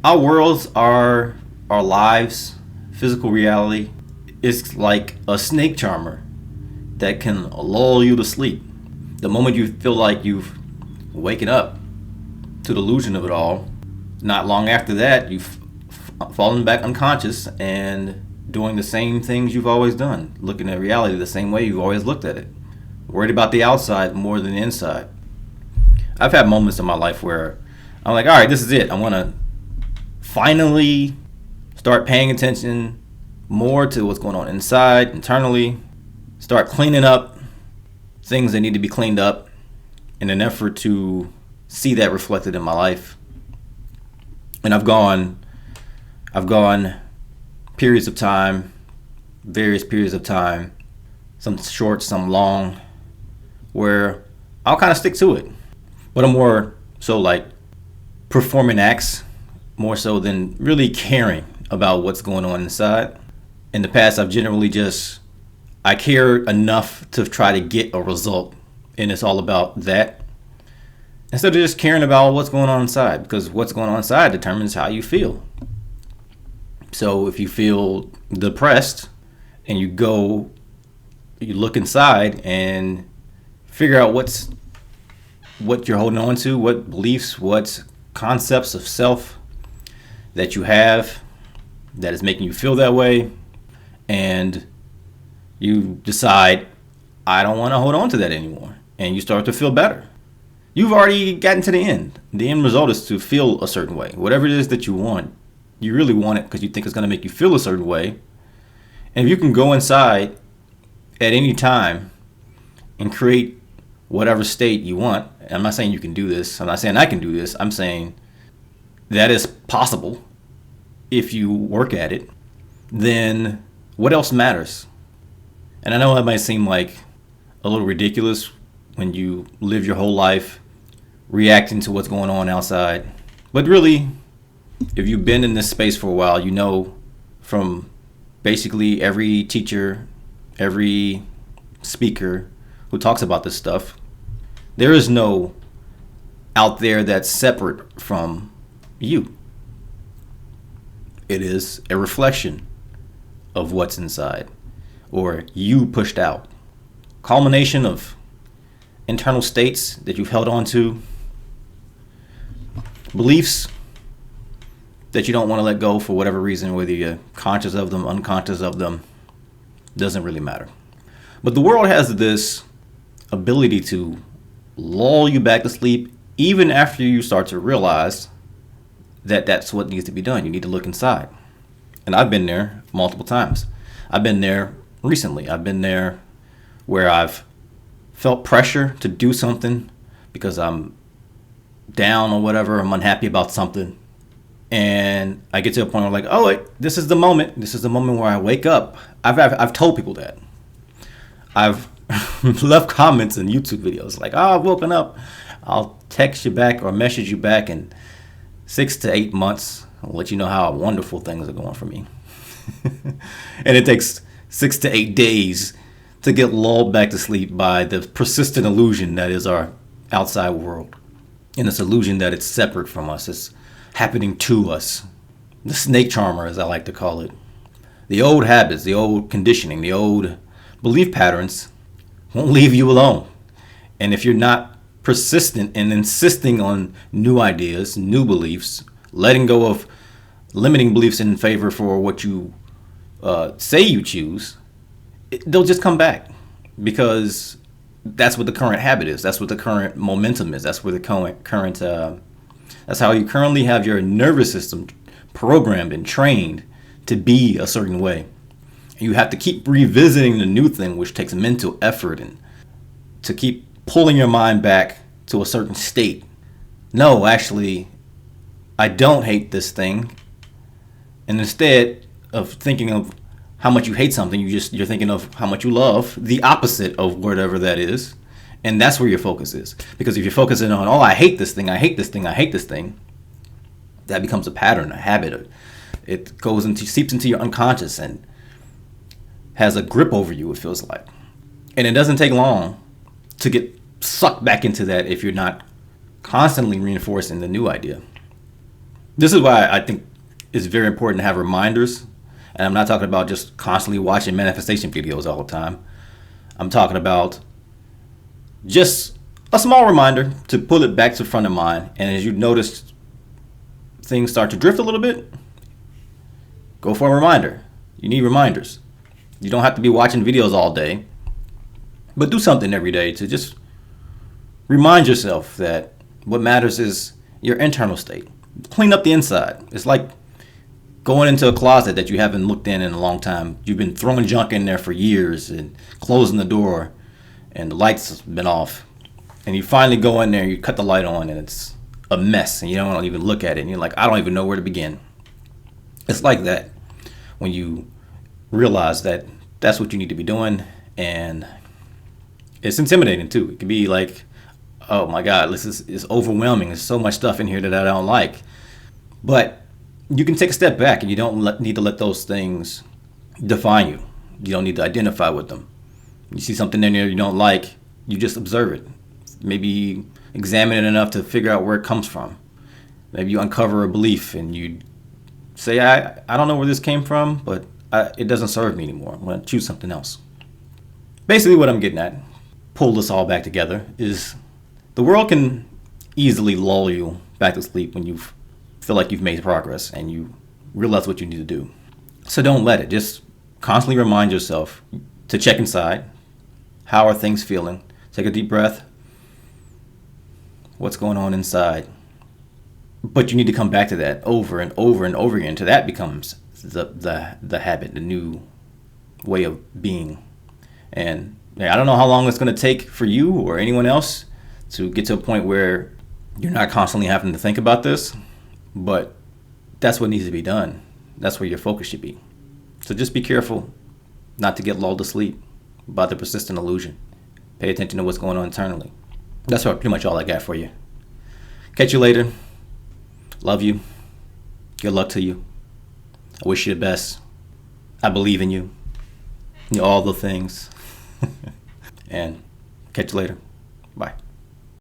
Our worlds are our lives, physical reality. It's like a snake charmer that can lull you to sleep. The moment you feel like you've waken up to the illusion of it all, not long after that, you've fallen back unconscious and doing the same things you've always done, looking at reality the same way you've always looked at it, worried about the outside more than the inside. I've had moments in my life where I'm like, all right, this is it. I want to finally start paying attention more to what's going on inside, internally, start cleaning up things that need to be cleaned up in an effort to see that reflected in my life. And I've gone periods of time, various periods of time, some short, some long, where I'll kind of stick to it. But I'm more so like performing acts, more so than really caring about what's going on inside. In the past, I've generally I care enough to try to get a result, and it's all about that, instead of just caring about what's going on inside, because what's going on inside determines how you feel. So if you feel depressed and you look inside and figure out what you're holding on to, what beliefs, what concepts of self that you have that is making you feel that way, and you decide, I don't want to hold on to that anymore, and you start to feel better. You've already gotten to the end. The end result is to feel a certain way. Whatever it is that you want, you really want it because you think it's going to make you feel a certain way. And if you can go inside at any time and create whatever state you want, I'm not saying you can do this. I'm not saying I can do this. I'm saying that is possible if you work at it. Then what else matters? And I know that might seem like a little ridiculous when you live your whole life reacting to what's going on outside. But really, if you've been in this space for a while, you know from basically every teacher, every speaker who talks about this stuff, there is no out there that's separate from you. It is a reflection of what's inside, or you pushed out. Culmination of internal states that you've held on to, beliefs that you don't want to let go for whatever reason, whether you're conscious of them, unconscious of them, doesn't really matter. But the world has this ability to lull you back to sleep even after you start to realize that that's what needs to be done. You need to look inside. And I've been there multiple times. I've been there recently. I've been there where I've felt pressure to do something because I'm down or whatever, I'm unhappy about something. And I get to a point where I'm like, oh, wait, this is the moment. This is the moment where I wake up. I've told people that. I've left comments in YouTube videos like, oh, I've woken up. I'll text you back or message you back in 6 to 8 months. I'll let you know how wonderful things are going for me. And it takes 6 to 8 days to get lulled back to sleep by the persistent illusion that is our outside world. And this illusion that it's separate from us. It's happening to us. The snake charmer, as I like to call it. The old habits, the old conditioning, the old belief patterns won't leave you alone. And if you're not persistent in insisting on new ideas, new beliefs, letting go of limiting beliefs in favor for what you say you choose, they'll just come back, because that's what the current habit is. That's what the current momentum is. That's where the current that's how you currently have your nervous system programmed and trained to be a certain way. You have to keep revisiting the new thing, which takes mental effort, and to keep pulling your mind back to a certain state. No, actually, I don't hate this thing. And instead of thinking of how much you hate something, you're thinking of how much you love the opposite of whatever that is. And that's where your focus is. Because if you're focusing on, oh, I hate this thing, I hate this thing, I hate this thing, that becomes a pattern, a habit. It seeps into your unconscious and has a grip over you, it feels like. And it doesn't take long to get sucked back into that if you're not constantly reinforcing the new idea. This is why I think it's very important to have reminders. And I'm not talking about just constantly watching manifestation videos all the time. I'm talking about just a small reminder to pull it back to the front of mind. And as you notice things start to drift a little bit, go for a reminder. You need reminders. You don't have to be watching videos all day, but do something every day to just remind yourself that what matters is your internal state. Clean up the inside. It's like going into a closet that you haven't looked in a long time. You've been throwing junk in there for years and closing the door, and the lights have been off. And you finally go in there, you cut the light on, and it's a mess, and you don't even look at it, and you're like, I don't even know where to begin. It's like that when you realize that that's what you need to be doing, and it's intimidating too. It can be like, oh my God, this is overwhelming. There's so much stuff in here that I don't like. But you can take a step back, and you don't need to let those things define you. You don't need to identify with them. You see something in there you don't like, you just observe it. Maybe examine it enough to figure out where it comes from. Maybe you uncover a belief and you say, I don't know where this came from, but it doesn't serve me anymore. I'm going to choose something else. Basically what I'm getting at, pull this all back together, is the world can easily lull you back to sleep when you feel like you've made progress and you realize what you need to do. So don't let it. Just constantly remind yourself to check inside. How are things feeling? Take a deep breath. What's going on inside? But you need to come back to that over and over and over again until that becomes the habit, the new way of being. And I don't know how long it's going to take for you or anyone else to get to a point where you're not constantly having to think about this, but that's what needs to be done. That's where your focus should be. So just be careful not to get lulled to sleep by the persistent illusion. Pay attention to what's going on internally. That's pretty much all I got for you. Catch you later. Love you. Good luck to you. I wish you the best. I believe in you. You know, all the things. And catch you later. Bye.